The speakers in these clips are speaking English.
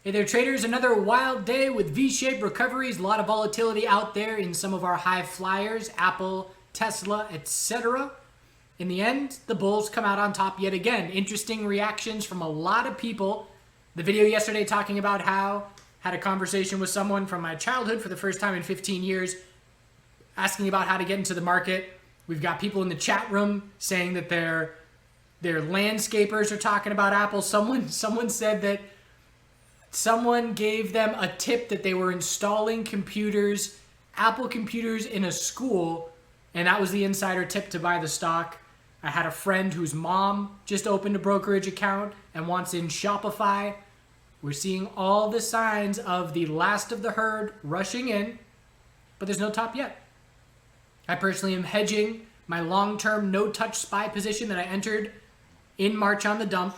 Hey there traders, another wild day with V-shaped recoveries, a lot of volatility out there in some of our high flyers, Apple, Tesla, etc. In the end, the bulls come out on top yet again. Interesting reactions from a lot of people. The video yesterday talking about how I had a conversation with someone from my childhood for the first time in 15 years, asking about how to get into the market. We've got people in the chat room saying that their landscapers are talking about Apple. Someone said that someone gave them a tip that they were installing computers, Apple computers in a school, and that was the insider tip to buy the stock. I had a friend whose mom just opened a brokerage account and wants in Shopify. We're seeing all the signs of the last of the herd rushing in, but there's no top yet. I personally am hedging my long-term no-touch SPY position that I entered in March on the dump,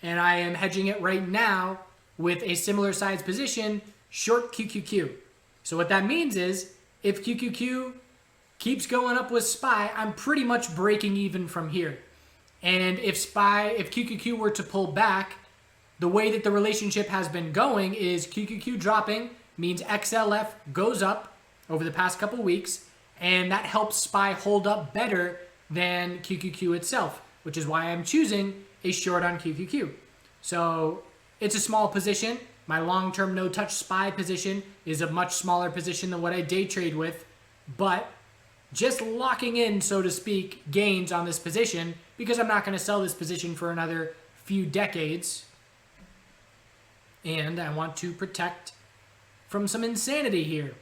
and I am hedging it right now with a similar size position, short QQQ. So what that means is, if QQQ keeps going up with SPY, I'm pretty much breaking even from here. And if QQQ were to pull back, the way that the relationship has been going is QQQ dropping means XLF goes up over the past couple weeks, and that helps SPY hold up better than QQQ itself, which is why I'm choosing a short on QQQ. So it's a small position. My long-term no-touch SPY position is a much smaller position than what I day trade with, but just locking in, so to speak, gains on this position because I'm not going to sell this position for another few decades. And I want to protect from some insanity here.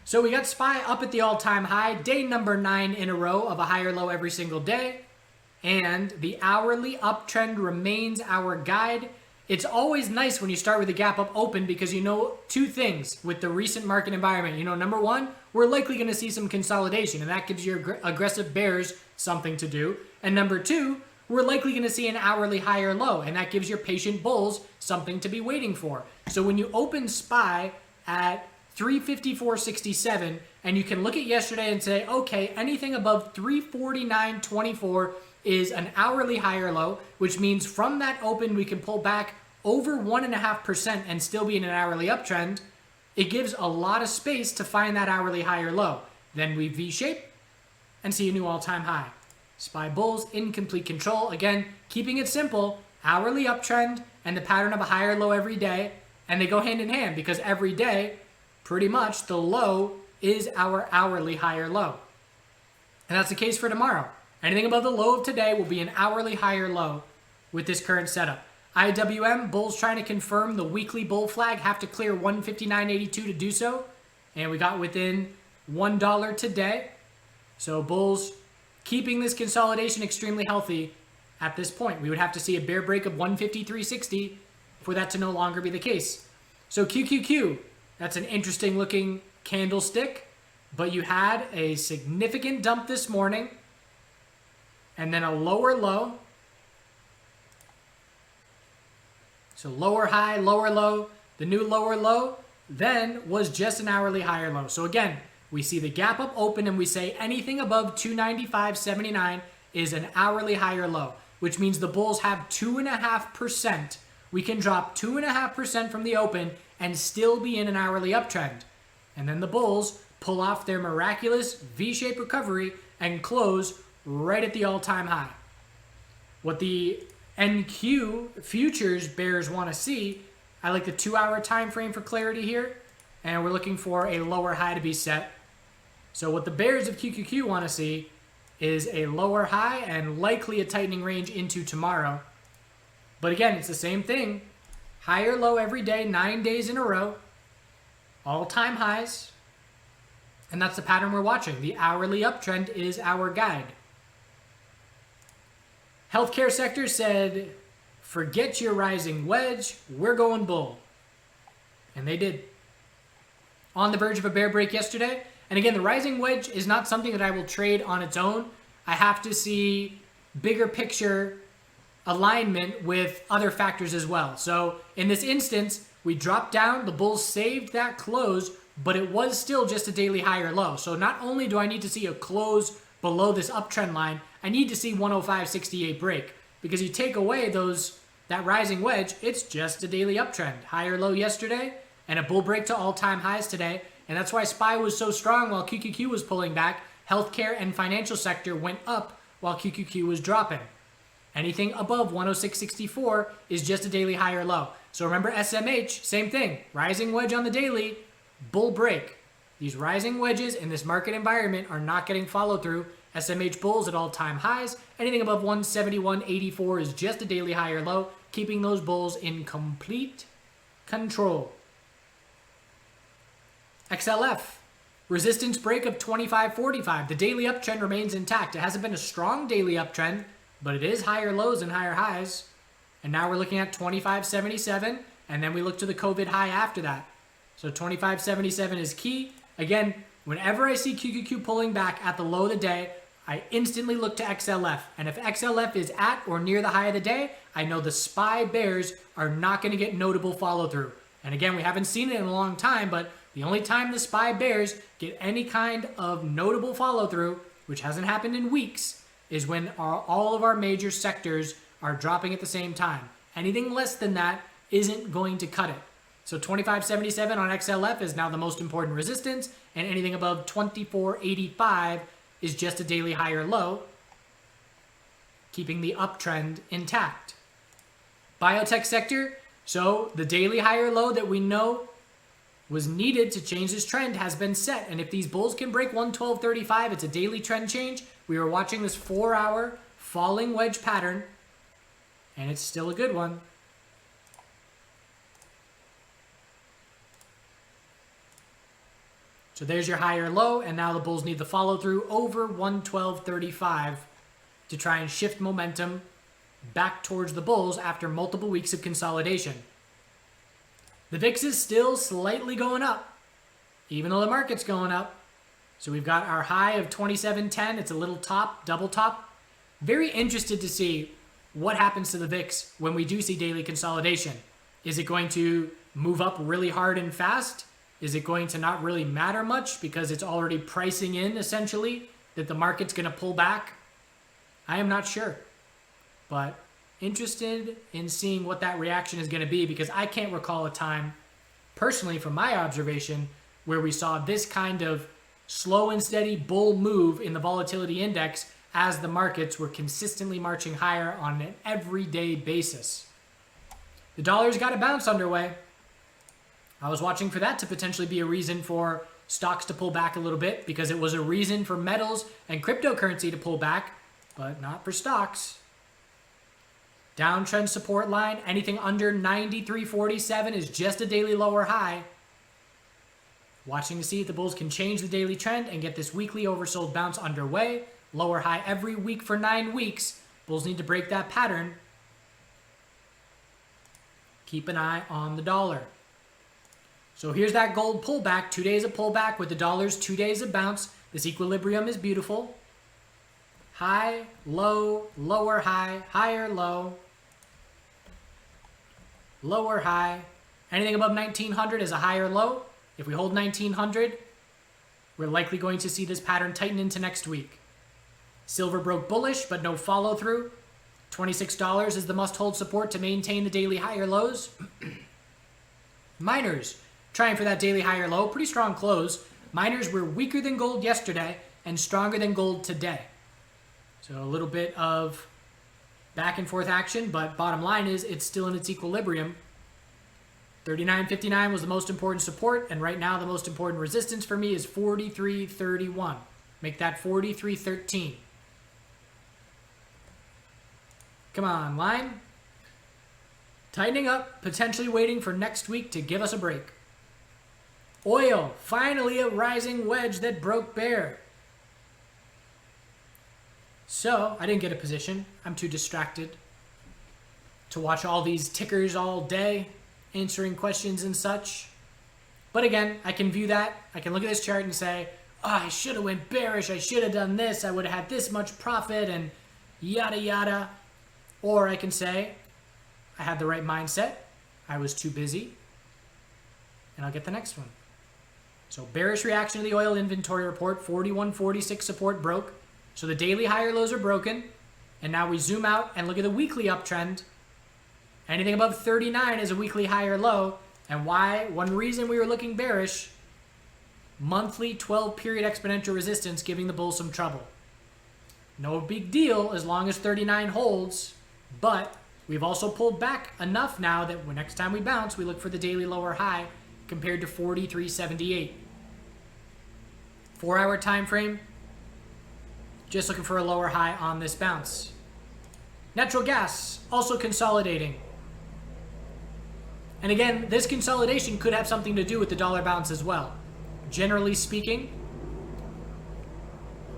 So we got SPY up at the all-time high, day number 9 in a row of a higher low every single day. And the hourly uptrend remains our guide. It's always nice when you start with a gap up open because you know two things with the recent market environment. You know, number one, we're likely going to see some consolidation, and that gives your aggressive bears something to do. And number two, we're likely going to see an hourly higher low, and that gives your patient bulls something to be waiting for. So when you open SPY at 354.67, and you can look at yesterday and say, okay, anything above 349.24 is an hourly higher low, which means from that open we can pull back over 1.5% and still be in an hourly uptrend. It gives a lot of space to find that hourly higher low. Then we V-shape and see a new all-time high. SPY bulls in complete control. Again, keeping it simple, hourly uptrend and the pattern of a higher low every day, and they go hand in hand because every day, pretty much the low is our hourly higher low. And that's the case for tomorrow. Anything above the low of today will be an hourly higher low with this current setup. IWM, bulls trying to confirm the weekly bull flag, have to clear 159.82 to do so. And we got within $1 today. So bulls keeping this consolidation extremely healthy at this point. We would have to see a bear break of 153.60 for that to no longer be the case. So QQQ, that's an interesting looking candlestick, but you had a significant dump this morning and then a lower low. So lower high, lower low, the new lower low then was just an hourly higher low. So again, we see the gap up open and we say anything above 295.79 is an hourly higher low, which means the bulls have 2.5%. We can drop 2.5% from the open and still be in an hourly uptrend. And then the bulls pull off their miraculous V-shaped recovery and close right at the all-time high. What the NQ futures bears want to see, I like the 2-hour time frame for clarity here, and we're looking for a lower high to be set. So what the bears of QQQ want to see is a lower high and likely a tightening range into tomorrow. But again, it's the same thing. Higher low every day, 9 days in a row, all-time highs, and that's the pattern we're watching. The hourly uptrend is our guide. Healthcare sector said, forget your rising wedge, we're going bull. And they did. On the verge of a bear break yesterday. And again, the rising wedge is not something that I will trade on its own. I have to see bigger picture alignment with other factors as well. So in this instance, we dropped down, the bulls saved that close, but it was still just a daily higher low. So not only do I need to see a close below this uptrend line, I need to see 105.68 break, because you take away those that rising wedge, it's just a daily uptrend. Higher low yesterday and a bull break to all-time highs today. And that's why SPY was so strong while QQQ was pulling back. Healthcare and financial sector went up while QQQ was dropping. Anything above 106.64 is just a daily high or low. So remember SMH, same thing. Rising wedge on the daily, bull break. These rising wedges in this market environment are not getting follow through. SMH bulls at all-time highs. Anything above 171.84 is just a daily high or low, keeping those bulls in complete control. XLF, resistance break of 25.45. The daily uptrend remains intact. It hasn't been a strong daily uptrend, but it is higher lows and higher highs. And now we're looking at 25.77, and then we look to the COVID high after that. So 25.77 is key. Again, whenever I see QQQ pulling back at the low of the day, I instantly look to XLF. And if XLF is at or near the high of the day, I know the SPY bears are not going to get notable follow through. And again, we haven't seen it in a long time, but the only time the SPY bears get any kind of notable follow through, which hasn't happened in weeks, is when all of our major sectors are dropping at the same time. Anything less than that isn't going to cut it. So 25.77 on XLF is now the most important resistance, and anything above 24.85 is just a daily high or low, keeping the uptrend intact. Biotech sector, so the daily high or low that we know was needed to change this trend has been set. And if these bulls can break 112.35, it's a daily trend change. We are watching this 4-hour falling wedge pattern, and it's still a good one. So there's your higher low, and now the bulls need the follow through over 112.35 to try and shift momentum back towards the bulls after multiple weeks of consolidation. The VIX is still slightly going up, even though the market's going up. So we've got our high of 27.10. It's a little top, double top. Very interested to see what happens to the VIX when we do see daily consolidation. Is it going to move up really hard and fast? Is it going to not really matter much because it's already pricing in, essentially, that the market's going to pull back? I am not sure. But interested in seeing what that reaction is going to be, because I can't recall a time, personally from my observation, where we saw this kind of slow and steady bull move in the volatility index as the markets were consistently marching higher on an everyday basis. The dollar's got a bounce underway. I was watching for that to potentially be a reason for stocks to pull back a little bit, because it was a reason for metals and cryptocurrency to pull back, but not for stocks. Downtrend support line, anything under 93.47 is just a daily lower high. Watching to see if the bulls can change the daily trend and get this weekly oversold bounce underway. Lower high every week for 9 weeks. Bulls need to break that pattern. Keep an eye on the dollar. So here's that gold pullback. 2 days of pullback with the dollar's 2 days of bounce. This equilibrium is beautiful. High, low, lower high, higher low, lower high. Anything above 1900 is a higher low. If we hold 1900, we're likely going to see this pattern tighten into next week. Silver broke bullish, but no follow through. $26 is the must hold support to maintain the daily higher lows. Miners trying for that daily higher low. Pretty strong close. Miners were weaker than gold yesterday and stronger than gold today. So a little bit of back and forth action, but bottom line is it's still in its equilibrium. 39.59 was the most important support, and right now the most important resistance for me is 43.31. Make that 43.13. Come on, line. Tightening up, potentially waiting for next week to give us a break. Oil, finally a rising wedge that broke bear. So, I didn't get a position. I'm too distracted to watch all these tickers all day, answering questions and such. But again, I can view that. I can look at this chart and say, oh, I should have went bearish. I should have done this. I would have had this much profit and yada yada. Or I can say, I had the right mindset. I was too busy. And I'll get the next one. So bearish reaction to the oil inventory report. 41.46 support broke. So the daily higher lows are broken. And now we zoom out and look at the weekly uptrend. Anything above 39 is a weekly high or low. And why? One reason we were looking bearish, monthly 12-period exponential resistance giving the bulls some trouble. No big deal as long as 39 holds, but we've also pulled back enough now that when next time we bounce, we look for the daily lower high compared to 43.78. 4-hour time frame, just looking for a lower high on this bounce. Natural gas also consolidating. And again, this consolidation could have something to do with the dollar bounce as well. Generally speaking,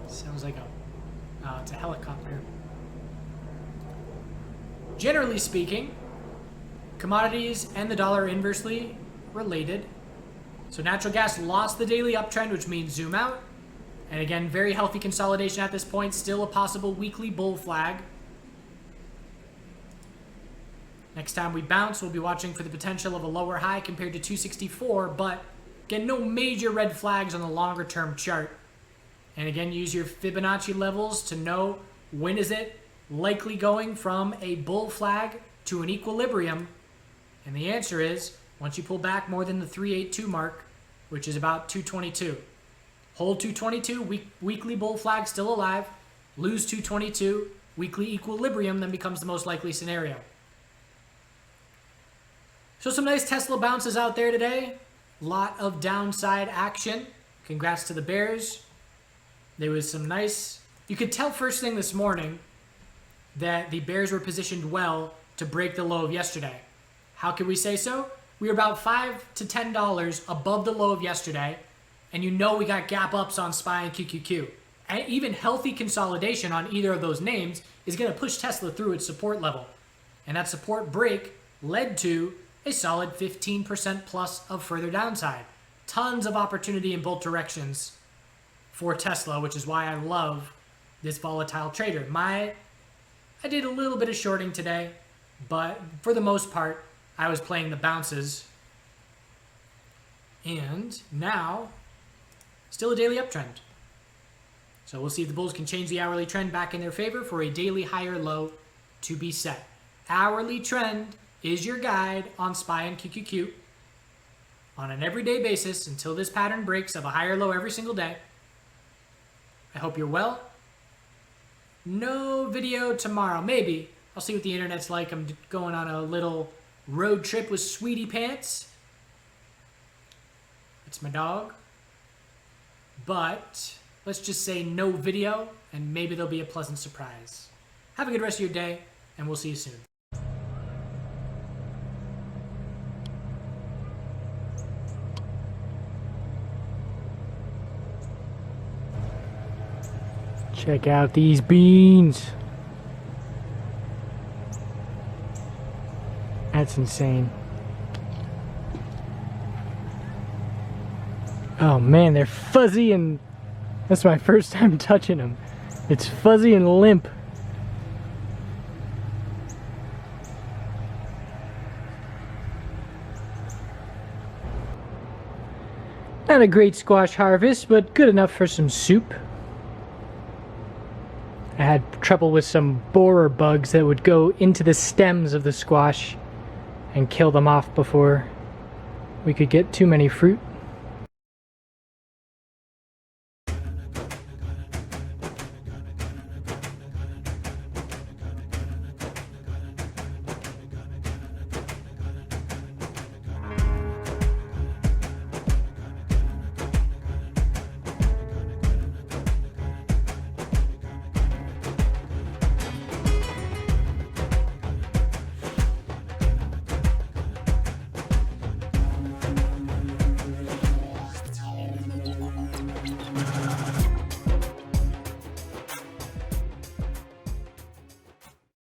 sounds like it's a helicopter. Generally speaking, commodities and the dollar are inversely related. So natural gas lost the daily uptrend, which means zoom out. And again, very healthy consolidation at this point. Still a possible weekly bull flag. Next time we bounce, we'll be watching for the potential of a lower high compared to 264. But again, no major red flags on the longer term chart. And again, use your Fibonacci levels to know when is it likely going from a bull flag to an equilibrium. And the answer is once you pull back more than the 382 mark, which is about 222. Hold 222, weekly bull flag still alive. Lose 222, weekly equilibrium then becomes the most likely scenario. So some nice Tesla bounces out there today. Lot of downside action. Congrats to the bears. There was some nice... You could tell first thing this morning that the bears were positioned well to break the low of yesterday. How could we say so? We were about $5 to $10 above the low of yesterday, and you know we got gap ups on SPY and QQQ. And even healthy consolidation on either of those names is going to push Tesla through its support level. And that support break led to a solid 15% plus of further downside. Tons of opportunity in both directions for Tesla, which is why I love this volatile trader. I did a little bit of shorting today, but for the most part, I was playing the bounces. And now, still a daily uptrend. So we'll see if the bulls can change the hourly trend back in their favor for a daily higher low to be set. Hourly trend is your guide on SPY and QQQ on an everyday basis until this pattern breaks of a higher low every single day. I hope you're well. No video tomorrow. Maybe. I'll see what the internet's like. I'm going on a little road trip with Sweetie Pants. It's my dog. But let's just say no video, and maybe there'll be a pleasant surprise. Have a good rest of your day, and we'll see you soon. Check out these beans. That's insane. Oh man, they're fuzzy and that's my first time touching them. It's fuzzy and limp. Not a great squash harvest, but good enough for some soup. I had trouble with some borer bugs that would go into the stems of the squash and kill them off before we could get too many fruit.